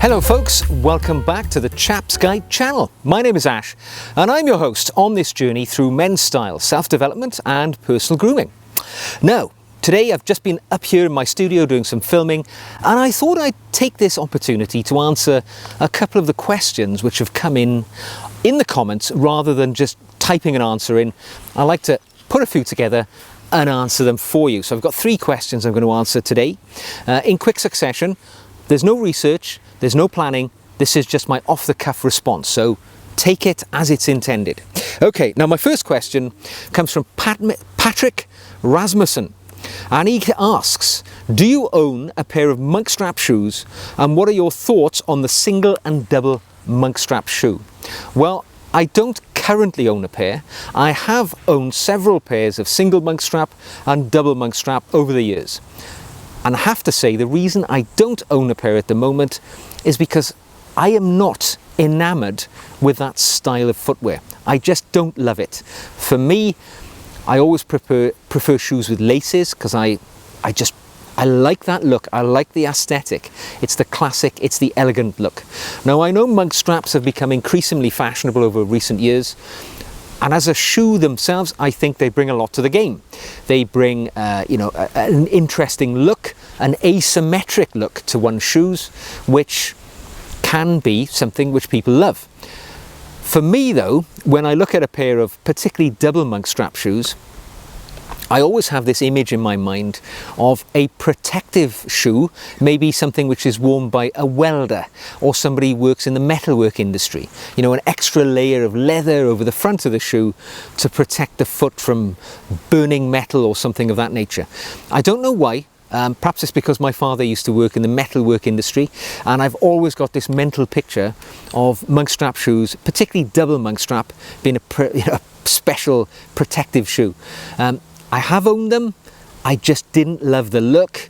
Hello folks, welcome back to the Chap's Guide channel. My name is Ash and I'm your host on this journey through men's style, self-development and personal grooming. Now, today I've just been up here in my studio doing some filming and I thought I'd take this opportunity to answer a couple of the questions which have come in the comments rather than just typing an answer in. I like to put a few together and answer them for you. So I've got 3 questions I'm going to answer today in quick succession. There's no research, there's no planning, this is just my off-the-cuff response, so take it as it's intended. Okay, now my first question comes from Patrick Rasmussen, and he asks, do you own a pair of monk strap shoes, and what are your thoughts on the single and double monk strap shoe? Well, I don't currently own a pair. I have owned several pairs of single monk strap and double monk strap over the years. And I have to say, the reason I don't own a pair at the moment is because I am not enamored with that style of footwear. I just don't love it. For me, I always prefer shoes with laces because I like that look. I like the aesthetic. It's the classic, it's the elegant look. Now, I know monk straps have become increasingly fashionable over recent years. And as a shoe themselves, I think they bring a lot to the game. They bring, an interesting look, an asymmetric look to one's shoes, which can be something which people love. For me though, when I look at a pair of particularly double monk strap shoes, I always have this image in my mind of a protective shoe, maybe something which is worn by a welder or somebody who works in the metalwork industry. You know, an extra layer of leather over the front of the shoe to protect the foot from burning metal or something of that nature. I don't know why. Perhaps it's because my father used to work in the metalwork industry and I've always got this mental picture of monk strap shoes, particularly double monk strap, being a special protective shoe. I have owned them, I just didn't love the look,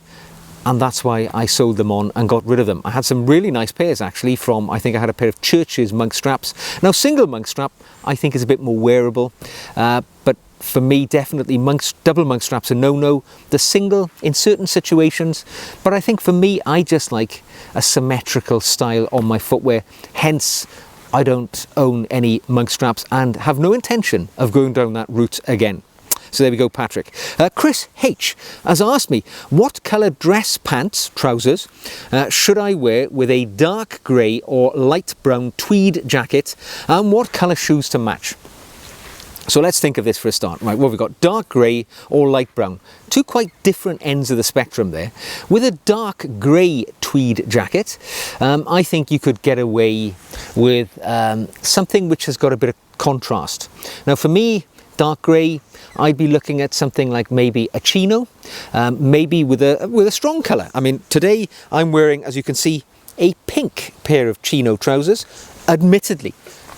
and that's why I sold them on and got rid of them. I had some really nice pairs actually from, I think I had a pair of Church's monk straps. Now, single monk strap I think is a bit more wearable, but for me definitely double monk straps are no-no. The single in certain situations, but I think for me I just like a symmetrical style on my footwear, hence I don't own any monk straps and have no intention of going down that route again. So there we go, Patrick. Chris H has asked me, what colour dress pants, trousers, should I wear with a dark grey or light brown tweed jacket, and what colour shoes to match? So let's think of this for a start. Right, well, we've got dark grey or light brown. 2 quite different ends of the spectrum there. With a dark grey tweed jacket, I think you could get away with something which has got a bit of contrast. Now for me, dark grey, I'd be looking at something like maybe a chino, maybe with a strong colour. I mean, today I'm wearing, as you can see, a pink pair of chino trousers. Admittedly,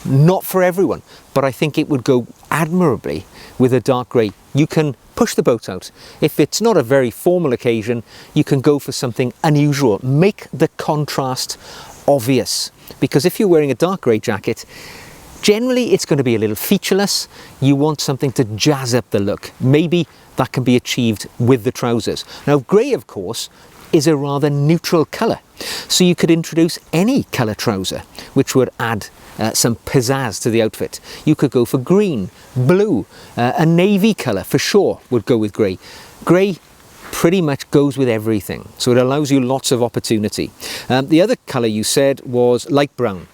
not for everyone, but I think it would go admirably with a dark grey. You can push the boat out. If it's not a very formal occasion, you can go for something unusual. Make the contrast obvious, because if you're wearing a dark grey jacket, generally it's going to be a little featureless. You want something to jazz up the look. Maybe that can be achieved with the trousers. Now, grey, of course, is a rather neutral colour, so you could introduce any colour trouser which would add some pizzazz to the outfit. You could go for green, blue, a navy colour for sure would go with grey. Grey pretty much goes with everything, so it allows you lots of opportunity. The other colour you said was light brown.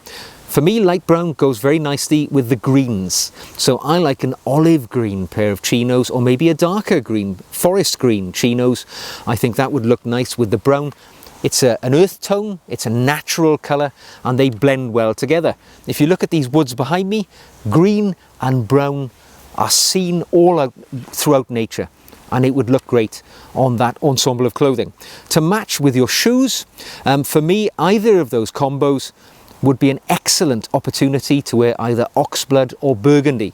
For me, light brown goes very nicely with the greens. So I like an olive green pair of chinos, or maybe a darker green, forest green chinos. I think that would look nice with the brown. It's an earth tone, it's a natural colour, and they blend well together. If you look at these woods behind me, green and brown are seen all out throughout nature, and it would look great on that ensemble of clothing. To match with your shoes, for me, either of those combos would be an excellent opportunity to wear either oxblood or burgundy.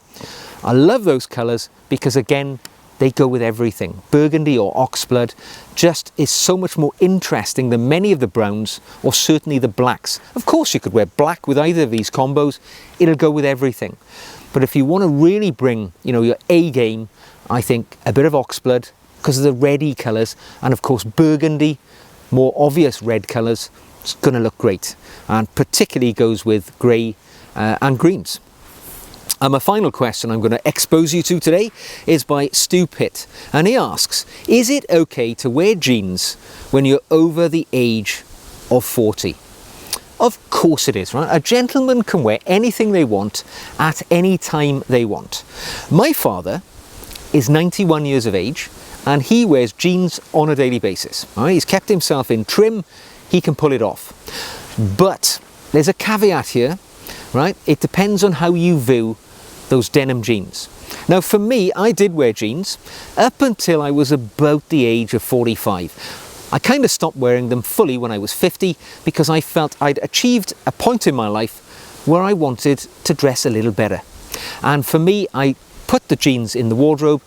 I love those colours because, again, they go with everything. Burgundy or oxblood just is so much more interesting than many of the browns, or certainly the blacks. Of course you could wear black with either of these combos, it'll go with everything. But if you want to really bring, your A game, I think a bit of oxblood, because of the reddy colours, and of course burgundy, more obvious red colours, it's going to look great, and particularly goes with grey and greens. And my final question I'm going to expose you to today is by Stu Pitt, and he asks, is it okay to wear jeans when you're over the age of 40? Of course it is, right? A gentleman can wear anything they want at any time they want. My father is 91 years of age and he wears jeans on a daily basis. Right? He's kept himself in trim, he can pull it off. But there's a caveat here, right? It depends on how you view those denim jeans. Now for me, I did wear jeans up until I was about the age of 45. I kind of stopped wearing them fully when I was 50 because I felt I'd achieved a point in my life where I wanted to dress a little better. And for me, I put the jeans in the wardrobe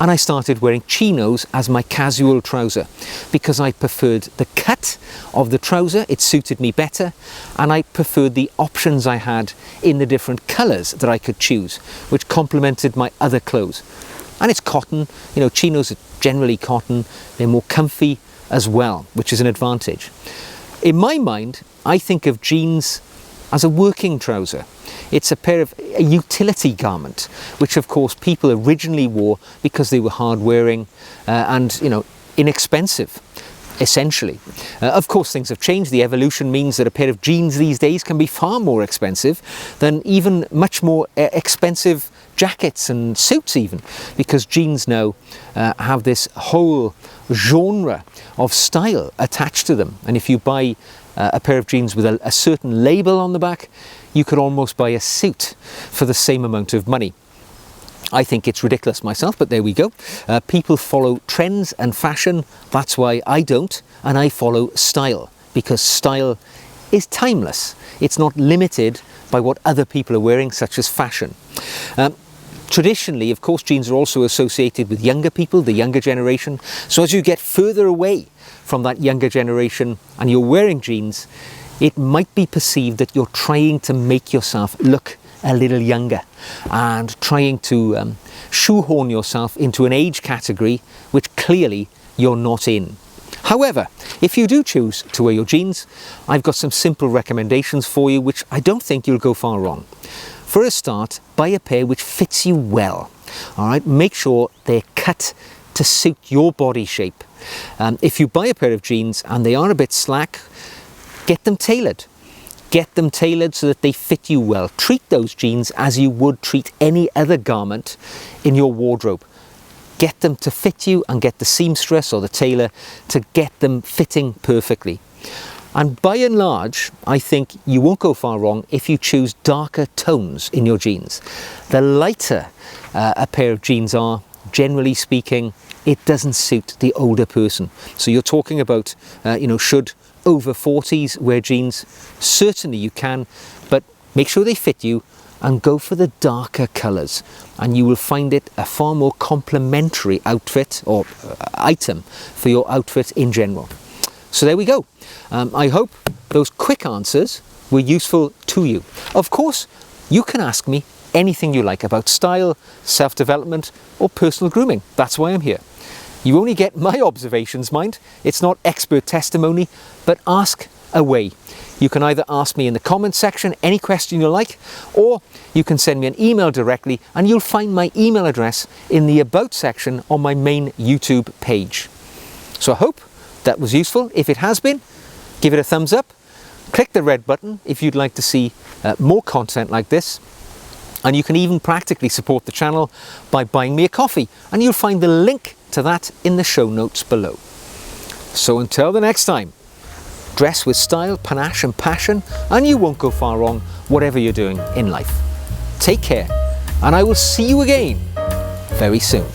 and I started wearing chinos as my casual trouser because I preferred the cut of the trouser, it suited me better, and I preferred the options I had in the different colours that I could choose, which complemented my other clothes. And it's cotton, you know, chinos are generally cotton, they're more comfy as well, which is an advantage. In my mind, I think of jeans as a working trouser. It's a utility garment, which of course people originally wore because they were hard wearing and, you know, inexpensive, essentially. Of course things have changed. The evolution means that a pair of jeans these days can be far more expensive than even much more expensive jackets and suits even, because jeans now have this whole genre of style attached to them. And if you buy a pair of jeans with a certain label on the back, you could almost buy a suit for the same amount of money. I think it's ridiculous myself, but there we go. People follow trends and fashion. That's why I don't, and I follow style, because style is timeless. It's not limited by what other people are wearing, such as fashion. Traditionally, of course, jeans are also associated with younger people, the younger generation. So as you get further away from that younger generation and you're wearing jeans, it might be perceived that you're trying to make yourself look a little younger and trying to shoehorn yourself into an age category which clearly you're not in. However, if you do choose to wear your jeans, I've got some simple recommendations for you which I don't think you'll go far wrong. For a start, buy a pair which fits you well. All right, make sure they're cut to suit your body shape. If you buy a pair of jeans and they are a bit slack, get them tailored. Get them tailored so that they fit you well. Treat those jeans as you would treat any other garment in your wardrobe. Get them to fit you and get the seamstress or the tailor to get them fitting perfectly. And by and large, I think you won't go far wrong if you choose darker tones in your jeans. The lighter a pair of jeans are, generally speaking, it doesn't suit the older person. So you're talking about, should over 40s wear jeans? Certainly you can, but make sure they fit you and go for the darker colours, and you will find it a far more complementary outfit or item for your outfit in general. So there we go. I hope those quick answers were useful to you. Of course, you can ask me anything you like about style, self-development or personal grooming. That's why I'm here. You only get my observations, mind. It's not expert testimony, but ask away. You can either ask me in the comments section any question you like, or you can send me an email directly, and you'll find my email address in the About section on my main YouTube page. So I hope that was useful. If it has been, give it a thumbs up. Click the red button if you'd like to see more content like this. And you can even practically support the channel by buying me a coffee, and you'll find the link to that in the show notes below. So until the next time, dress with style, panache and passion, and you won't go far wrong whatever you're doing in life. Take care, and I will see you again very soon.